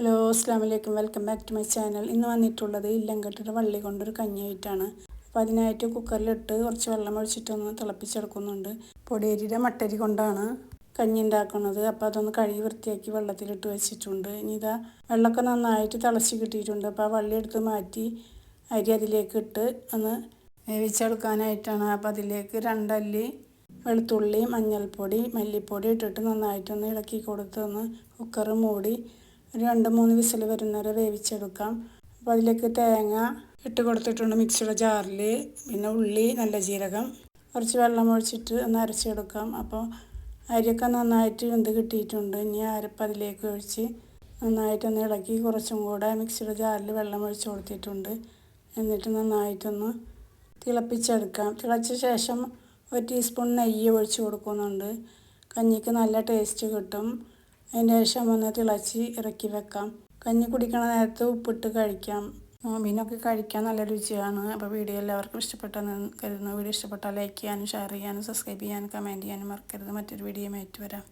Hello അസ്സാം വലൈക്കും, welcome back to my channel. ഇന്ന് വന്നിട്ടുള്ളത് ഇല്ലങ്കട്ടിയുടെ വള്ളി കൊണ്ടൊരു കഞ്ഞിയായിട്ടാണ്. അപ്പോൾ അതിനായിട്ട് കുക്കറിലിട്ട് കുറച്ച് വെള്ളം ഒഴിച്ചിട്ടൊന്ന് തിളപ്പിച്ചെടുക്കുന്നുണ്ട്. പൊടിയരിയുടെ മട്ടരി കൊണ്ടാണ് കഞ്ഞി ഉണ്ടാക്കുന്നത്. അപ്പോൾ അതൊന്ന് കഴുകി വൃത്തിയാക്കി വെള്ളത്തിലിട്ട് വെച്ചിട്ടുണ്ട്. ഇനി ഇതാ വെള്ളമൊക്കെ നന്നായിട്ട് തിളച്ച് കിട്ടിയിട്ടുണ്ട്. അപ്പോൾ ആ വള്ളി എടുത്ത് മാറ്റി അരി അതിലേക്ക് ഇട്ട് ഒന്ന് വേവിച്ചെടുക്കാനായിട്ടാണ്. അപ്പോൾ അതിലേക്ക് 2 അല്ലി വെളുത്തുള്ളി, മഞ്ഞൾപ്പൊടി, മല്ലിപ്പൊടി ഇട്ടിട്ട് നന്നായിട്ടൊന്ന് ഇളക്കി കൊടുത്തൊന്ന് കുക്കർ മൂടി ഒരു 2-3 വിസിൽ വരുന്നവരെ വേവിച്ചെടുക്കാം. അപ്പോൾ അതിലേക്ക് തേങ്ങ ഇട്ട് കൊടുത്തിട്ടുണ്ട് മിക്സിയുടെ ജാറിൽ. പിന്നെ ഉള്ളി, നല്ല ജീരകം, കുറച്ച് വെള്ളം ഒഴിച്ചിട്ട് ഒന്ന് അരച്ചെടുക്കാം. അപ്പോൾ അരിയൊക്കെ നന്നായിട്ട് വെന്ത് കിട്ടിയിട്ടുണ്ട്. ഇനി അരപ്പ് അതിലേക്ക് ഒഴിച്ച് നന്നായിട്ടൊന്ന് ഇളക്കി കുറച്ചും കൂടെ മിക്സിയുടെ ജാറിൽ വെള്ളം ഒഴിച്ച് കൊടുത്തിട്ടുണ്ട്. എന്നിട്ട് നന്നായിട്ടൊന്ന് തിളപ്പിച്ചെടുക്കാം. തിളച്ച ശേഷം 1 ടീസ്പൂൺ നെയ്യ് ഒഴിച്ച് കൊടുക്കുന്നുണ്ട്. കഞ്ഞിക്ക് നല്ല ടേസ്റ്റ് കിട്ടും. അതിന് ശേഷം ഒന്ന് തിളച്ച് ഇറക്കി വെക്കാം. കഞ്ഞി കുടിക്കണ നേരത്ത് ഉപ്പിട്ട് കഴിക്കാം. മീനൊക്കെ കഴിക്കാൻ നല്ല രുചിയാണ്. അപ്പോൾ വീഡിയോ എല്ലാവർക്കും ഇഷ്ടപ്പെട്ടെന്ന് കരുതുന്നു. വീഡിയോ ഇഷ്ടപ്പെട്ടാൽ ലൈക്ക് ചെയ്യാനും ഷെയർ ചെയ്യാനും സബ്സ്ക്രൈബ് ചെയ്യാനും കമൻറ്റ് ചെയ്യാനും മറക്കരുത്. മറ്റൊരു വീഡിയോയുമായിട്ട് വരാം.